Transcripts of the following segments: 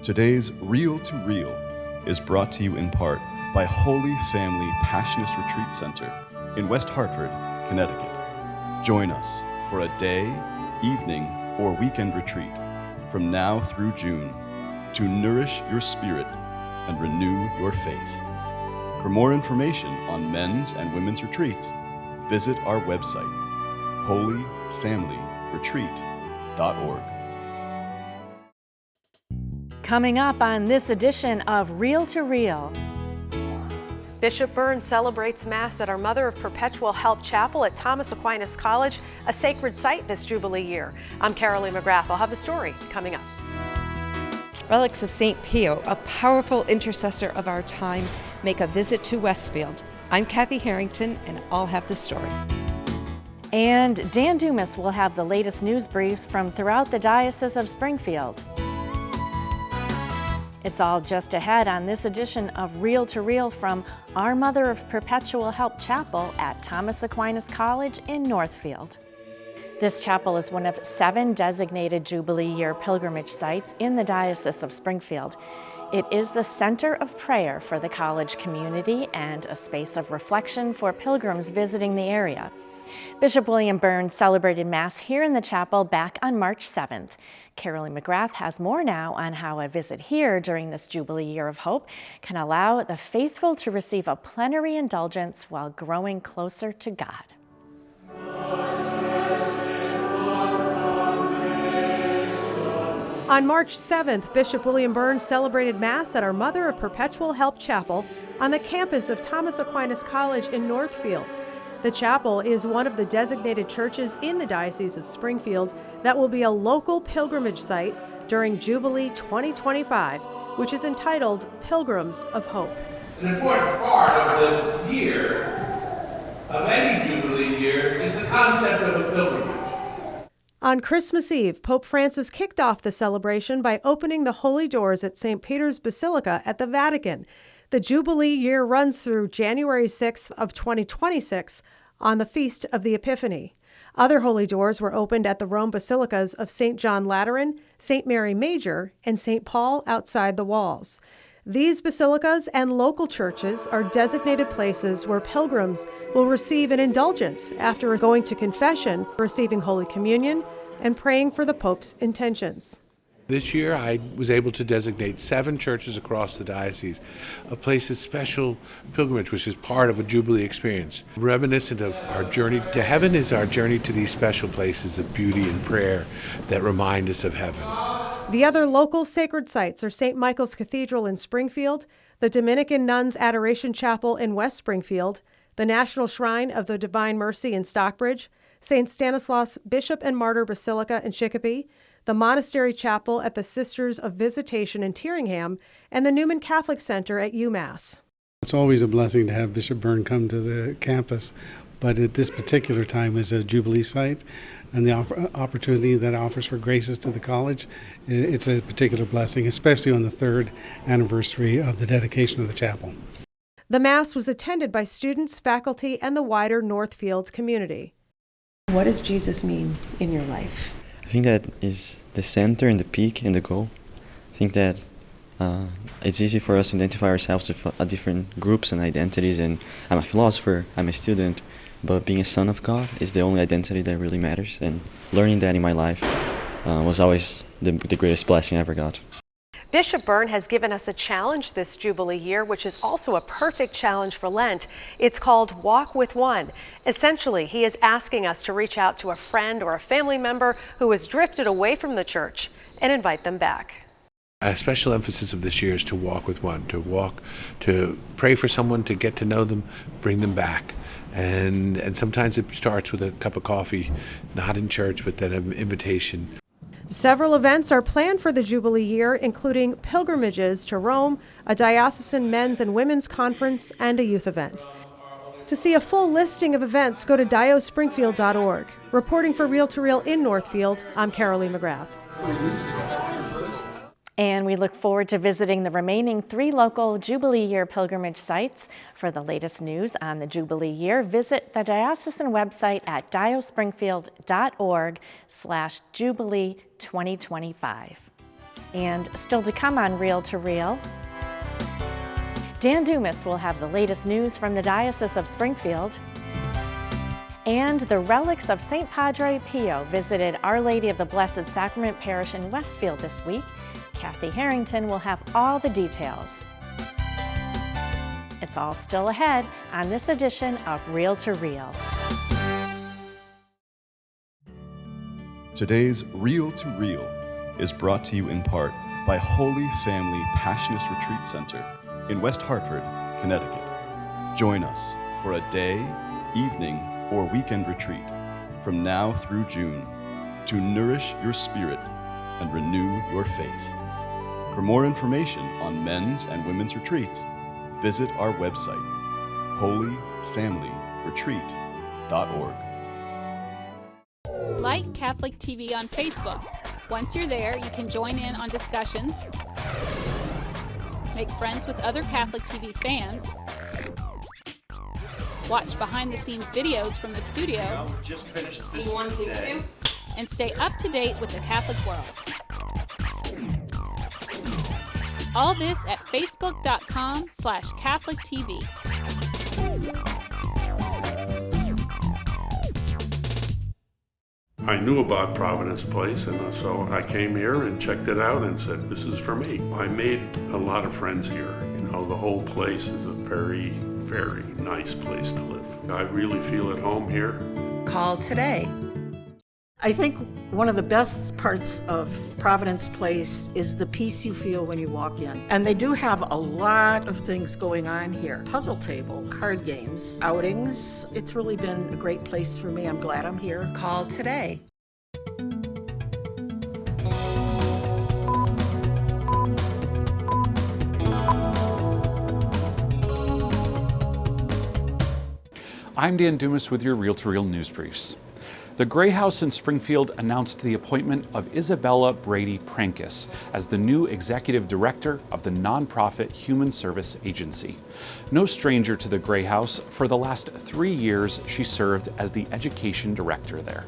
Today's Reel to Reel is brought to you in part by Holy Family Passionist Retreat Center in West Hartford, Connecticut. Join us for a day, evening, or weekend retreat from now through June to nourish your spirit and renew your faith. For more information on men's and women's retreats, visit our website, holyfamilyretreat.org. Coming up on this edition of Reel to Reel. Bishop Byrne celebrates Mass at Our Mother of Perpetual Help Chapel at Thomas Aquinas College, a sacred site this Jubilee year. I'm Carolee McGrath. I'll have the story coming up. Relics of St. Pio, a powerful intercessor of our time, make a visit to Westfield. I'm Kathy Harrington, and I'll have the story. And Dan Dumas will have the latest news briefs from throughout the Diocese of Springfield. It's all just ahead on this edition of Reel to Reel from Our Mother of Perpetual Help Chapel at Thomas Aquinas College in Northfield. This chapel is one of 7 designated Jubilee Year pilgrimage sites in the Diocese of Springfield. It is the center of prayer for the college community and a space of reflection for pilgrims visiting the area. Bishop William Byrne celebrated Mass here in the chapel back on March 7th. Carolee McGrath has more now on how a visit here during this Jubilee Year of Hope can allow the faithful to receive a plenary indulgence while growing closer to God. On March 7th, Bishop William Byrne celebrated Mass at Our Mother of Perpetual Help Chapel on the campus of Thomas Aquinas College in Northfield. The chapel is one of the designated churches in the Diocese of Springfield that will be a local pilgrimage site during Jubilee 2025, which is entitled Pilgrims of Hope. An important part of this year, of any Jubilee year, is the concept of a pilgrimage. On Christmas Eve, Pope Francis kicked off the celebration by opening the holy doors at St. Peter's Basilica at the Vatican. The Jubilee year runs through January 6th of 2026 on the Feast of the Epiphany. Other holy doors were opened at the Rome basilicas of St. John Lateran, St. Mary Major, and St. Paul outside the walls. These basilicas and local churches are designated places where pilgrims will receive an indulgence after going to confession, receiving Holy Communion, and praying for the Pope's intentions. This year, I was able to designate 7 churches across the diocese, a place of special pilgrimage, which is part of a Jubilee experience. Reminiscent of our journey to heaven is our journey to these special places of beauty and prayer that remind us of heaven. The other local sacred sites are St. Michael's Cathedral in Springfield, the Dominican Nuns Adoration Chapel in West Springfield, the National Shrine of the Divine Mercy in Stockbridge, St. Stanislaus Bishop and Martyr Basilica in Chicopee, the Monastery Chapel at the Sisters of Visitation in Tyringham, and the Newman Catholic Center at UMass. It's always a blessing to have Bishop Byrne come to the campus, but at this particular time is a Jubilee site, and the opportunity that offers for graces to the college, it's a particular blessing, especially on the 3rd anniversary of the dedication of the chapel. The Mass was attended by students, faculty, and the wider Northfield community. What does Jesus mean in your life? I think that is the center and the peak and the goal. I think that it's easy for us to identify ourselves with different groups and identities, and I'm a philosopher, I'm a student, but being a son of God is the only identity that really matters, and learning that in my life was always the greatest blessing I ever got. Bishop Byrne has given us a challenge this Jubilee year, which is also a perfect challenge for Lent. It's called Walk with One. Essentially, he is asking us to reach out to a friend or a family member who has drifted away from the church and invite them back. A special emphasis of this year is to walk with one, to pray for someone, to get to know them, bring them back. And sometimes it starts with a cup of coffee, not in church, but then an invitation. Several events are planned for the Jubilee year, including pilgrimages to Rome, a diocesan men's and women's conference, and a youth event. To see a full listing of events, go to diospringfield.org. Reporting for Reel to Reel in Northfield, I'm Carolee McGrath. And we look forward to visiting the remaining 3 local Jubilee Year pilgrimage sites. For the latest news on the Jubilee Year, visit the diocesan website at diospringfield.org/Jubilee 2025. And still to come on Reel to Reel, Dan Dumas will have the latest news from the Diocese of Springfield. And the relics of St. Padre Pio visited Our Lady of the Blessed Sacrament Parish in Westfield this week. Kathy Harrington will have all the details. It's all still ahead on this edition of Reel to Reel. Today's Reel to Reel is brought to you in part by Holy Family Passionist Retreat Center in West Hartford, Connecticut. Join us for a day, evening, or weekend retreat from now through June to nourish your spirit and renew your faith. For more information on men's and women's retreats, visit our website, holyfamilyretreat.org. Like Catholic TV on Facebook. Once you're there, you can join in on discussions, make friends with other Catholic TV fans, watch behind-the-scenes videos from the studio, and stay up to date with the Catholic world. All this at facebook.com/CatholicTV. I knew about Providence Place, and so I came here and checked it out and said, this is for me. I made a lot of friends here. You know, the whole place is a very, very nice place to live. I really feel at home here. Call today. I think one of the best parts of Providence Place is the peace you feel when you walk in. And they do have a lot of things going on here. Puzzle table, card games, outings. It's really been a great place for me. I'm glad I'm here. Call today. I'm Dan Dumas with your Reel to Reel news briefs. The Gray House in Springfield announced the appointment of Isabella Brady Prankis as the new executive director of the nonprofit Human Service Agency. No stranger to the Gray House, for the last 3 years she served as the education director there.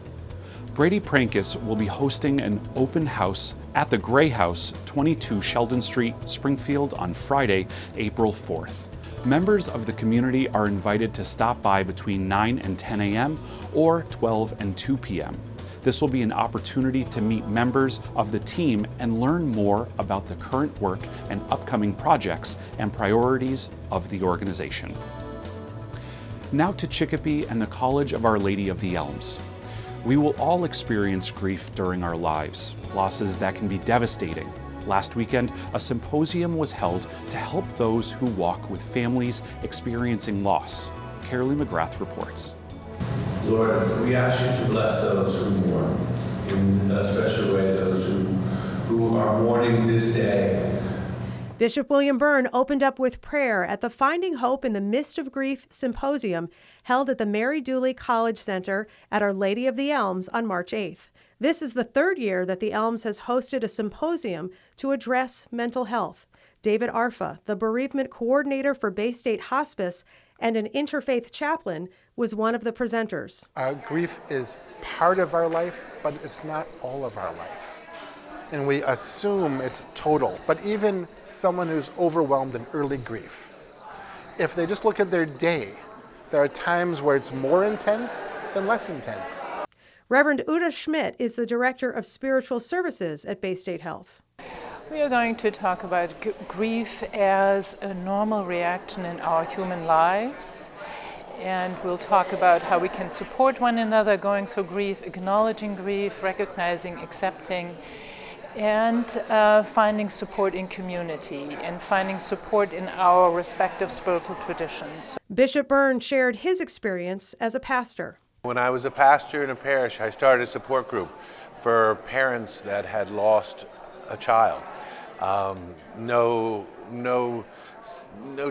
Brady Prankis will be hosting an open house at the Gray House, 22 Sheldon Street, Springfield on Friday, April 4th. Members of the community are invited to stop by between 9 and 10 a.m. or 12 and 2 p.m. This will be an opportunity to meet members of the team and learn more about the current work and upcoming projects and priorities of the organization. Now to Chicopee and the College of Our Lady of the Elms. We will all experience grief during our lives, losses that can be devastating. Last weekend, a symposium was held to help those who walk with families experiencing loss. Carolee McGrath reports. Lord, we ask you to bless those who mourn, in a special way those who are mourning this day. Bishop William Byrne opened up with prayer at the Finding Hope in the Midst of Grief symposium held at the Mary Dooley College Center at Our Lady of the Elms on March 8th. This is the third year that the Elms has hosted a symposium to address mental health. David Arfa, the bereavement coordinator for Bay State Hospice and an interfaith chaplain, was one of the presenters. Grief is part of our life, but it's not all of our life. And we assume it's total. But even someone who's overwhelmed in early grief, if they just look at their day, there are times where it's more intense and less intense. Reverend Uta Schmidt is the Director of Spiritual Services at Bay State Health. We are going to talk about grief as a normal reaction in our human lives. And we'll talk about how we can support one another going through grief, acknowledging grief, recognizing, accepting, and finding support in community and finding support in our respective spiritual traditions. Bishop Byrne shared his experience as a pastor. When I was a pastor in a parish, I started a support group for parents that had lost a child. No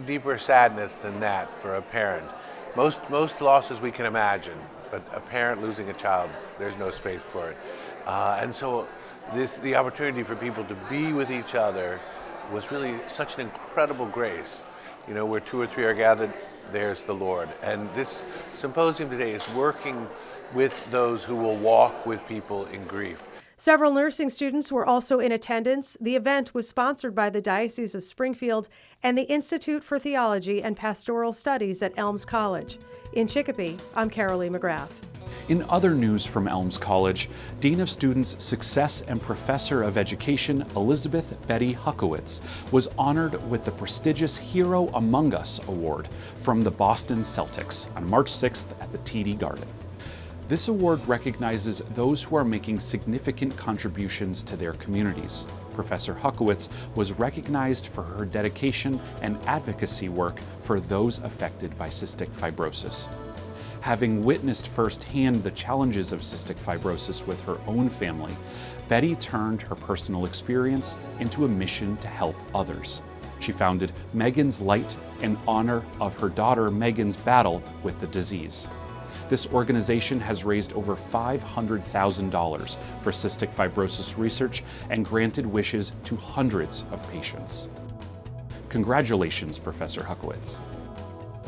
deeper sadness than that for a parent. Most losses we can imagine, but a parent losing a child, there's no space for it. And so the opportunity for people to be with each other was really such an incredible grace. You know, where 2 or 3 are gathered, there's the Lord. And this symposium today is working with those who will walk with people in grief. Several nursing students were also in attendance. The event was sponsored by the Diocese of Springfield and the Institute for Theology and Pastoral Studies at Elms College. In Chicopee, I'm Carolee McGrath. In other news from Elms College, Dean of Students Success and Professor of Education Elizabeth Betty Huckowitz was honored with the prestigious Hero Among Us Award from the Boston Celtics on March 6th at the TD Garden. This award recognizes those who are making significant contributions to their communities. Professor Huckowitz was recognized for her dedication and advocacy work for those affected by cystic fibrosis. Having witnessed firsthand the challenges of cystic fibrosis with her own family, Betty turned her personal experience into a mission to help others. She founded Megan's Light in honor of her daughter Megan's battle with the disease. This organization has raised over $500,000 for cystic fibrosis research and granted wishes to hundreds of patients. Congratulations, Professor Huckowitz.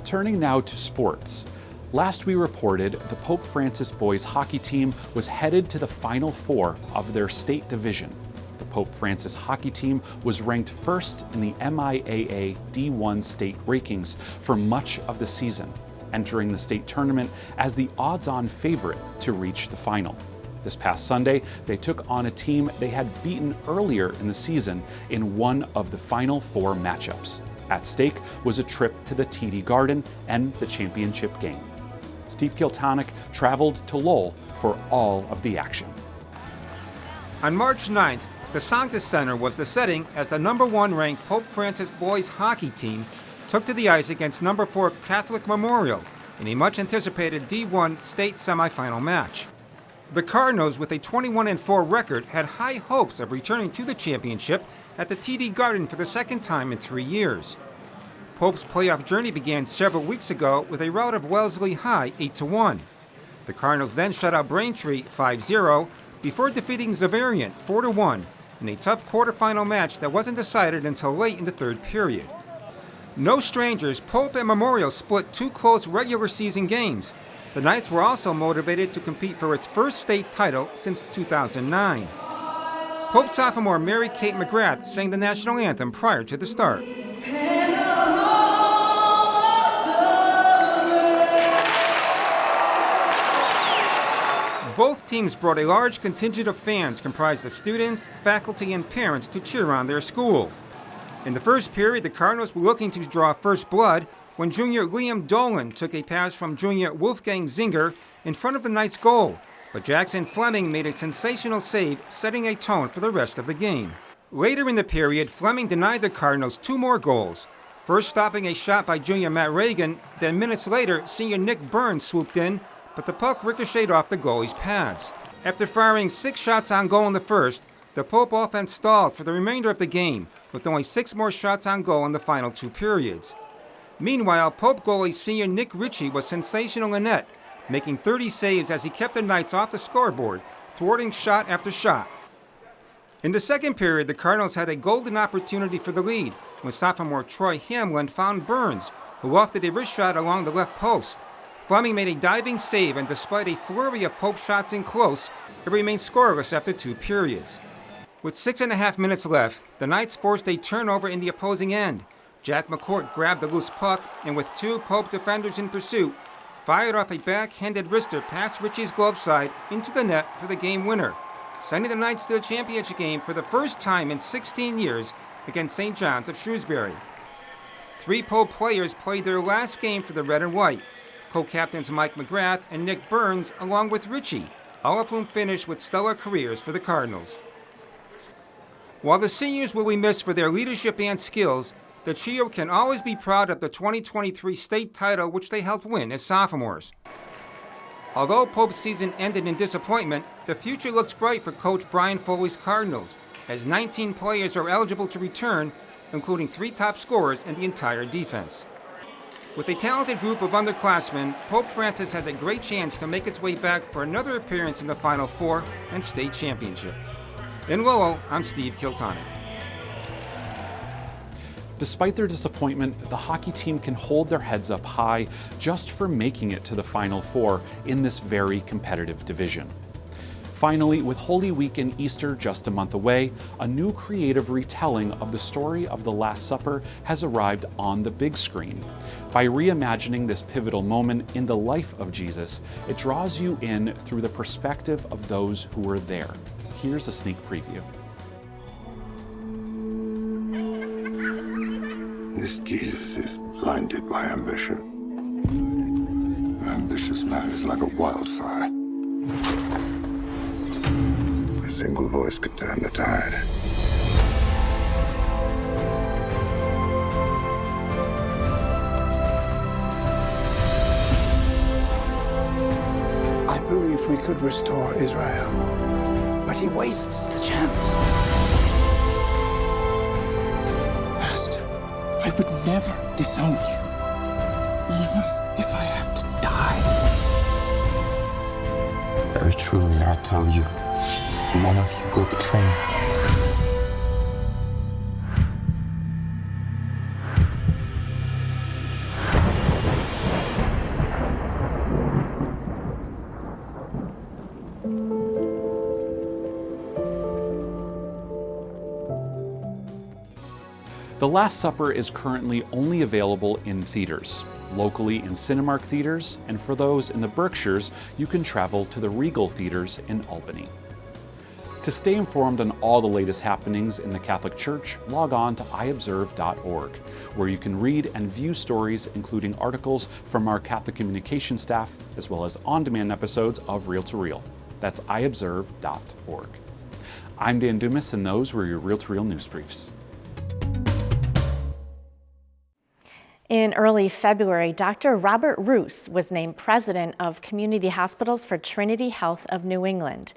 Turning now to sports. Last we reported, the Pope Francis boys hockey team was headed to the Final Four of their state division. The Pope Francis hockey team was ranked first in the MIAA D1 state rankings for much of the season, entering the state tournament as the odds-on favorite to reach the final. This past Sunday, they took on a team they had beaten earlier in the season in one of the Final Four matchups. At stake was a trip to the TD Garden and the championship game. Steve Kiltonic traveled to Lowell for all of the action. On March 9th, the Sanctus Center was the setting as the #1 ranked Pope Francis boys hockey team took to the ice against #4 Catholic Memorial in a much-anticipated D1 state semifinal match. The Cardinals, with a 21-4 record, had high hopes of returning to the championship at the TD Garden for the second time in 3 years. Pope's playoff journey began several weeks ago with a rout of Wellesley High 8-1. The Cardinals then shut out Braintree 5-0 before defeating Xaverian 4-1 in a tough quarterfinal match that wasn't decided until late in the third period. No strangers, Pope and Memorial split 2 close regular season games. The Knights were also motivated to compete for its first state title since 2009. Pope sophomore Mary Kate McGrath sang the national anthem prior to the start. Both teams brought a large contingent of fans comprised of students, faculty, and parents to cheer on their school. In the first period, the Cardinals were looking to draw first blood when junior Liam Dolan took a pass from junior Wolfgang Zinger in front of the Knights' goal, but Jackson Fleming made a sensational save, setting a tone for the rest of the game. Later in the period, Fleming denied the Cardinals 2 more goals, first stopping a shot by junior Matt Reagan, then minutes later, senior Nick Burns swooped in, but the puck ricocheted off the goalie's pads. After firing 6 shots on goal in the first, the Pope offense stalled for the remainder of the game, with only 6 more shots on goal in the final 2 periods. Meanwhile, Pope goalie senior Nick Ritchie was sensational in net, making 30 saves as he kept the Knights off the scoreboard, thwarting shot after shot. In the second period, the Cardinals had a golden opportunity for the lead when sophomore Troy Hamlin found Burns, who lofted a wrist shot along the left post. Fleming made a diving save, and despite a flurry of Pope shots in close, it remained scoreless after 2 periods. With 6.5 minutes left, the Knights forced a turnover in the opposing end. Jack McCourt grabbed the loose puck and, with 2 Pope defenders in pursuit, fired off a backhanded wrister past Ritchie's glove side into the net for the game winner, sending the Knights to the championship game for the first time in 16 years against St. John's of Shrewsbury. 3 Pope players played their last game for the Red and White, co-captains Mike McGrath and Nick Burns, along with Ritchie, all of whom finished with stellar careers for the Cardinals. While the seniors will be missed for their leadership and skills, the trio can always be proud of the 2023 state title which they helped win as sophomores. Although Pope's season ended in disappointment, the future looks bright for coach Brian Foley's Cardinals, as 19 players are eligible to return, including 3 top scorers in the entire defense. With a talented group of underclassmen, Pope Francis has a great chance to make its way back for another appearance in the Final Four and state championship. In Lowell, I'm Steve Kiltonic. Despite their disappointment, the hockey team can hold their heads up high just for making it to the Final Four in this very competitive division. Finally, with Holy Week and Easter just a month away, a new creative retelling of the story of the Last Supper has arrived on the big screen. By reimagining this pivotal moment in the life of Jesus, it draws you in through the perspective of those who were there. Here's a sneak preview. This Jesus is blinded by ambition. An ambitious man is like a wildfire. A single voice could turn the tide. I believed we could restore Israel, but he wastes the chance. Master, I would never disown you, even if I have to die. Very truly, I tell you, one of you will betray me. The Last Supper is currently only available in theaters, locally in Cinemark theaters, and for those in the Berkshires, you can travel to the Regal theaters in Albany. To stay informed on all the latest happenings in the Catholic Church, log on to iobserve.org, where you can read and view stories including articles from our Catholic communication staff, as well as on-demand episodes of Real to Real. That's iobserve.org. I'm Dan Dumas, and those were your Real to Real news briefs. In early February, Dr. Robert Roos was named president of Community Hospitals for Trinity Health of New England.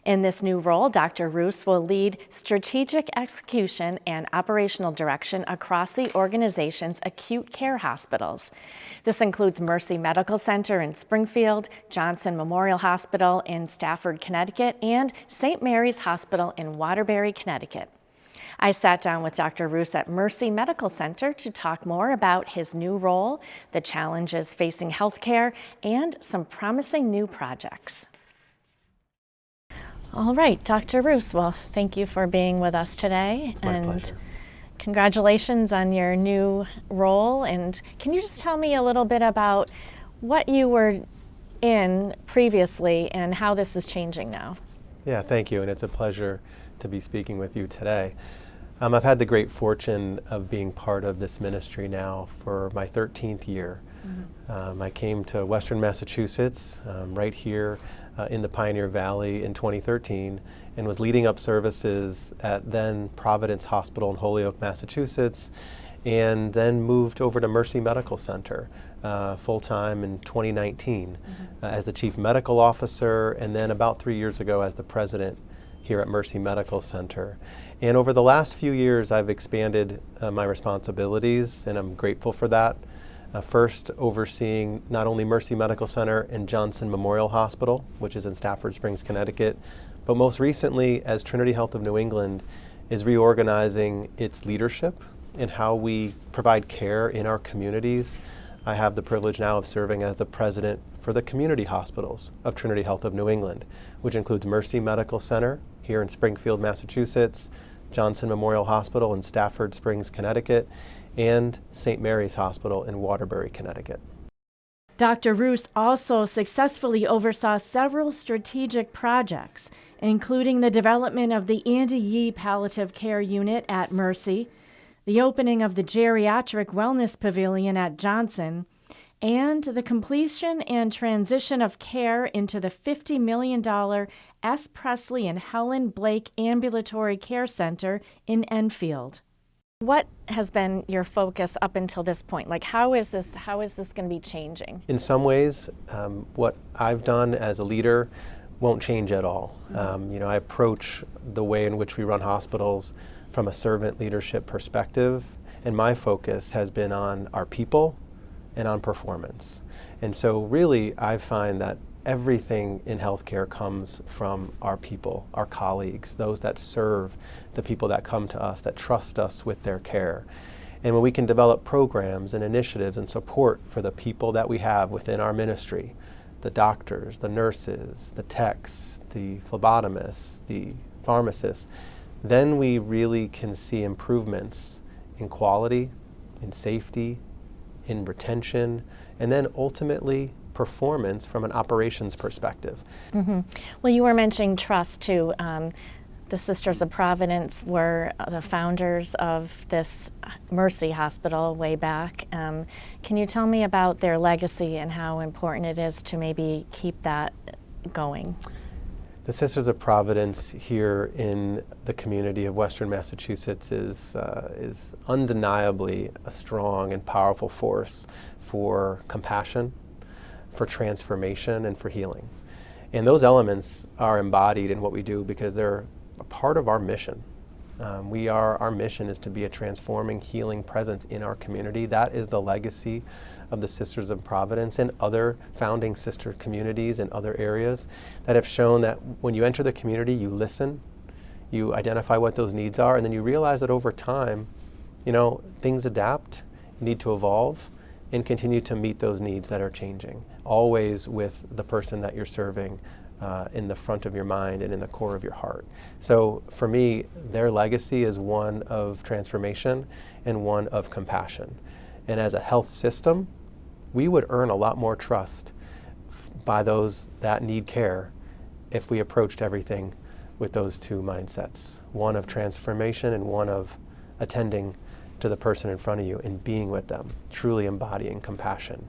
In this new role, Dr. Roos will lead strategic execution and operational direction across the organization's acute care hospitals. This includes Mercy Medical Center in Springfield, Johnson Memorial Hospital in Stafford, Connecticut, and St. Mary's Hospital in Waterbury, Connecticut. I sat down with Dr. Roos at Mercy Medical Center to talk more about his new role, the challenges facing healthcare, and some promising new projects. All right, Dr. Roos, well, thank you for being with us today. It's my pleasure. Congratulations on your new role. And can you just tell me a little bit about what you were in previously and how this is changing now? Yeah, thank you, and it's a pleasure to be speaking with you today. I've had the great fortune of being part of this ministry now for my 13th year. Mm-hmm. I came to Western Massachusetts, right here in the Pioneer Valley in 2013, and was leading up services at then Providence Hospital in Holyoke, Massachusetts, and then moved over to Mercy Medical Center full-time in 2019 as the Chief Medical Officer, and then about 3 years ago as the President here at Mercy Medical Center. And over the last few years, I've expanded my responsibilities, and I'm grateful for that. First, overseeing not only Mercy Medical Center and Johnson Memorial Hospital, which is in Stafford Springs, Connecticut, but most recently, as Trinity Health of New England is reorganizing its leadership and how we provide care in our communities. I have the privilege now of serving as the president for the community hospitals of Trinity Health of New England, which includes Mercy Medical Center here in Springfield, Massachusetts, Johnson Memorial Hospital in Stafford Springs, Connecticut, and St. Mary's Hospital in Waterbury, Connecticut. Dr. Roos also successfully oversaw several strategic projects, including the development of the Andy Yee Palliative Care Unit at Mercy, the opening of the Geriatric Wellness Pavilion at Johnson, and the completion and transition of care into the $50 million S. Presley and Helen Blake Ambulatory Care Center in Enfield. What has been your focus up until this point? Like, how is this going to be changing? In some ways, what I've done as a leader won't change at all. I approach the way in which we run hospitals from a servant leadership perspective, and my focus has been on our people and on performance. And so really, I find that everything in healthcare comes from our people, our colleagues, those that serve the people that come to us, that trust us with their care. And when we can develop programs and initiatives and support for the people that we have within our ministry, the doctors, the nurses, the techs, the phlebotomists, the pharmacists, then we really can see improvements in quality, in safety, in retention, and then ultimately performance from an operations perspective. Mm-hmm. Well, you were mentioning trust too. The Sisters of Providence were the founders of this Mercy Hospital way back. Can you tell me about their legacy and how important it is to maybe keep that going? The Sisters of Providence here in the community of Western Massachusetts is undeniably a strong and powerful force for compassion, for transformation, and for healing. And those elements are embodied in what we do because they're a part of our mission. Our mission is to be a transforming, healing presence in our community. That is the legacy of the Sisters of Providence and other founding sister communities in other areas that have shown that when you enter the community, you listen, you identify what those needs are, and then you realize that over time, things adapt, you need to evolve, and continue to meet those needs that are changing, always with the person that you're serving in the front of your mind and in the core of your heart. So for me, their legacy is one of transformation and one of compassion. And as a health system, we would earn a lot more trust by those that need care if we approached everything with those two mindsets, one of transformation and one of attending to the person in front of you and being with them, truly embodying compassion.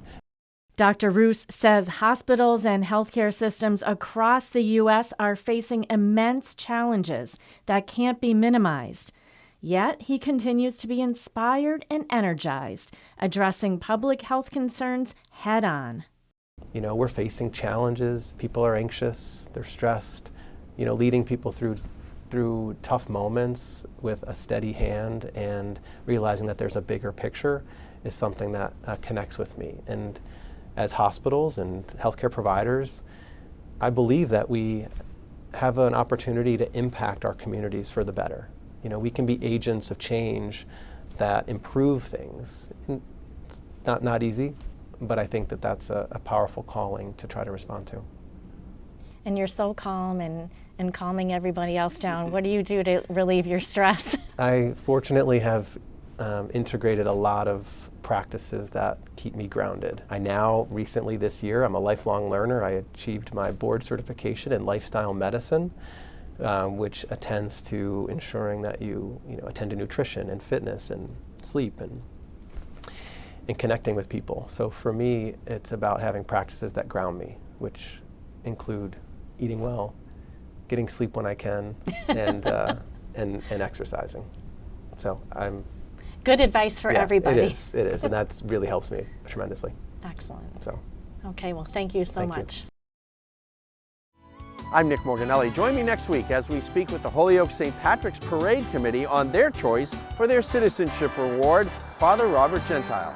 Dr. Roos says hospitals and healthcare systems across the U.S. are facing immense challenges that can't be minimized. Yet he continues to be inspired and energized, addressing public health concerns head on. We're facing challenges. People are anxious, they're stressed, leading people through tough moments with a steady hand and realizing that there's a bigger picture is something that connects with me. And as hospitals and healthcare providers, I believe that we have an opportunity to impact our communities for the better. We can be agents of change that improve things. It's not easy, but I think that that's a powerful calling to try to respond to. And you're so calm and calming everybody else down. What do you do to relieve your stress? I fortunately have integrated a lot of practices that keep me grounded. I now, recently this year, I'm a lifelong learner. I achieved my board certification in lifestyle medicine, which attends to ensuring that you attend to nutrition and fitness and sleep and connecting with people. So for me, it's about having practices that ground me, which include eating well, getting sleep when I can, and exercising. So good advice for everybody. It is, and that really helps me tremendously. Excellent. So. Okay, well, thank you so much. I'm Nick Morganelli. Join me next week as we speak with the Holyoke St. Patrick's Parade Committee on their choice for their citizenship award, Father Robert Gentile.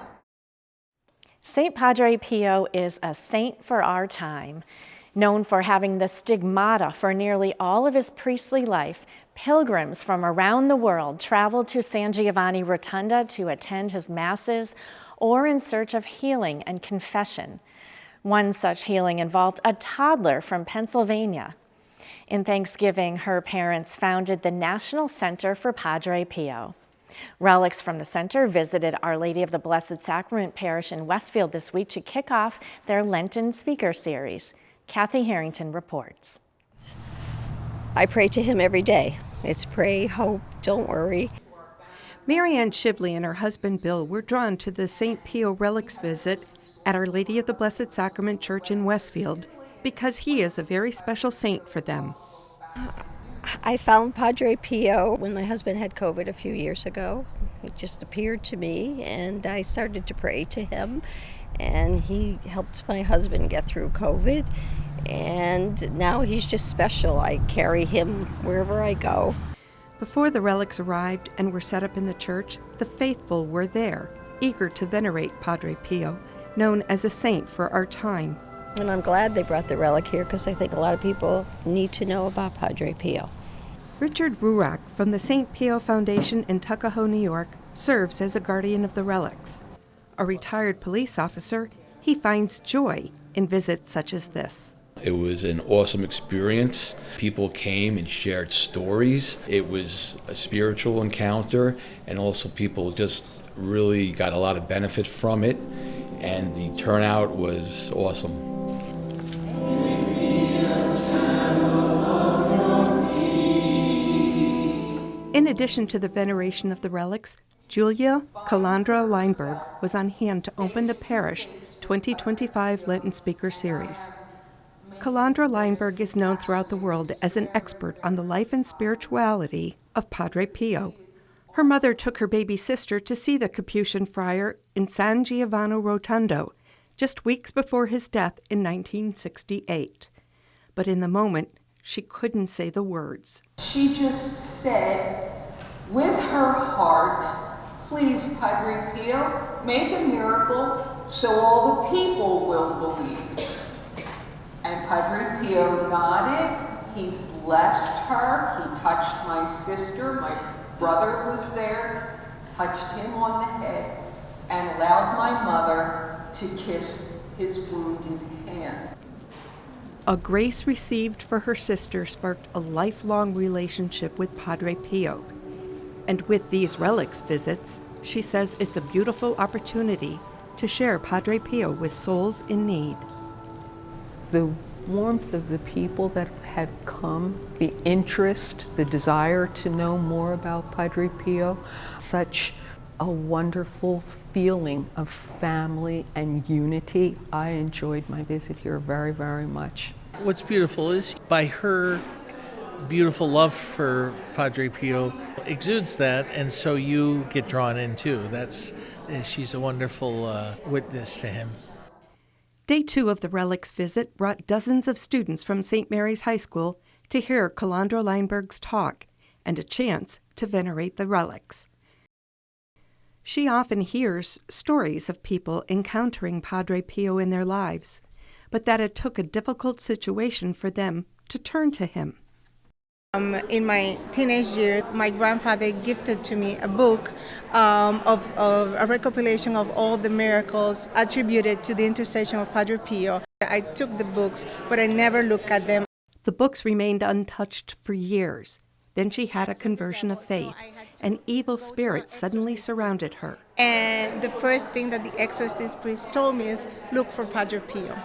St. Padre Pio is a saint for our time. Known for having the stigmata for nearly all of his priestly life, pilgrims from around the world traveled to San Giovanni Rotunda to attend his masses or in search of healing and confession. One such healing involved a toddler from Pennsylvania. In Thanksgiving, her parents founded the National Center for Padre Pio. Relics from the center visited Our Lady of the Blessed Sacrament Parish in Westfield this week to kick off their Lenten speaker series. Kathy Harrington reports. I pray to him every day. It's pray, hope, don't worry. Marianne Shibley and her husband Bill were drawn to the St. Pio Relics visit at Our Lady of the Blessed Sacrament Church in Westfield because he is a very special saint for them. I found Padre Pio when my husband had COVID a few years ago. He just appeared to me and I started to pray to him, and he helped my husband get through COVID, and now he's just special. I carry him wherever I go. Before the relics arrived and were set up in the church, the faithful were there, eager to venerate Padre Pio, known as a saint for our time. And I'm glad they brought the relic here because I think a lot of people need to know about Padre Pio. Richard Ruach from the St. Pio Foundation in Tuckahoe, New York, serves as a guardian of the relics. A retired police officer, he finds joy in visits such as this. It was an awesome experience. People came and shared stories. It was a spiritual encounter, and also people just really got a lot of benefit from it, and the turnout was awesome. In addition to the veneration of the relics, Julia Calandra Leinberg was on hand to open the parish 2025 Lenten Speaker Series. Calandra Leinberg is known throughout the world as an expert on the life and spirituality of Padre Pio. Her mother took her baby sister to see the Capuchin friar in San Giovanni Rotondo, just weeks before his death in 1968. But in the moment, she couldn't say the words. She just said, with her heart, please, Padre Pio, make a miracle so all the people will believe. And Padre Pio nodded, he blessed her, he touched my sister, my brother was there, touched him on the head, and allowed my mother to kiss his wounded hand. A grace received for her sister sparked a lifelong relationship with Padre Pio. And with these relics visits, she says it's a beautiful opportunity to share Padre Pio with souls in need. The warmth of the people that have come, the interest, the desire to know more about Padre Pio, such a wonderful feeling of family and unity. I enjoyed my visit here very, very much. What's beautiful is by her beautiful love for Padre Pio exudes that, and so you get drawn in too. She's a wonderful witness to him. Day 2 of the relics visit brought dozens of students from St. Mary's High School to hear Calandra Leinberg's talk and a chance to venerate the relics. She often hears stories of people encountering Padre Pio in their lives, but that it took a difficult situation for them to turn to him. In my teenage years, my grandfather gifted to me a book of a recopilation of all the miracles attributed to the intercession of Padre Pio. I took the books, but I never looked at them. The books remained untouched for years. Then she had a conversion of faith. An evil spirit suddenly surrounded her. And the first thing that the exorcist priest told me is, look for Padre Pio.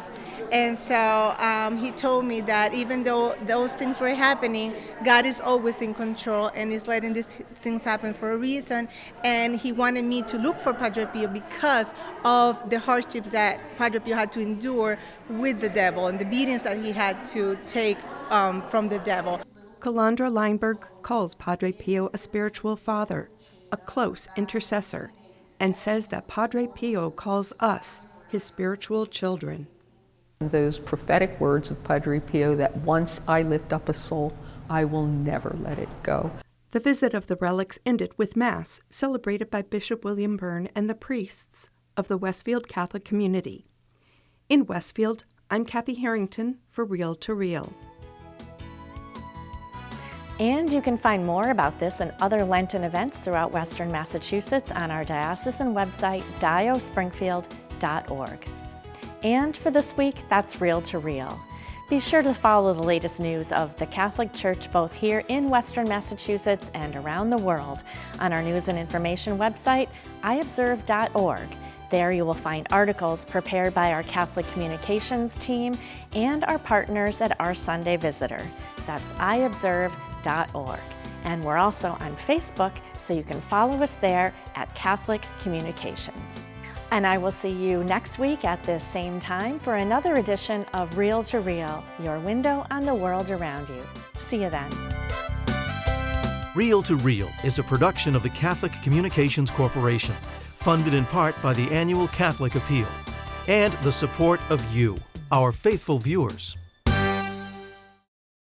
And so he told me that even though those things were happening, God is always in control and is letting these things happen for a reason. And he wanted me to look for Padre Pio because of the hardships that Padre Pio had to endure with the devil and the beatings that he had to take from the devil. Calandra Leinberg calls Padre Pio a spiritual father, a close intercessor, and says that Padre Pio calls us his spiritual children. Those prophetic words of Padre Pio that once I lift up a soul, I will never let it go. The visit of the relics ended with Mass, celebrated by Bishop William Byrne and the priests of the Westfield Catholic community. In Westfield, I'm Kathy Harrington for Real to Real. And you can find more about this and other Lenten events throughout Western Massachusetts on our diocesan website, diospringfield.org. And for this week, that's Real to Real. Be sure to follow the latest news of the Catholic Church both here in Western Massachusetts and around the world on our news and information website, iobserve.org. There you will find articles prepared by our Catholic communications team and our partners at Our Sunday Visitor. That's iobserve.org. And we're also on Facebook, so you can follow us there at Catholic Communications. And I will see you next week at this same time for another edition of Real to Real, your window on the world around you. See you then. Real to Real is a production of the Catholic Communications Corporation, funded in part by the annual Catholic Appeal, and the support of you, our faithful viewers.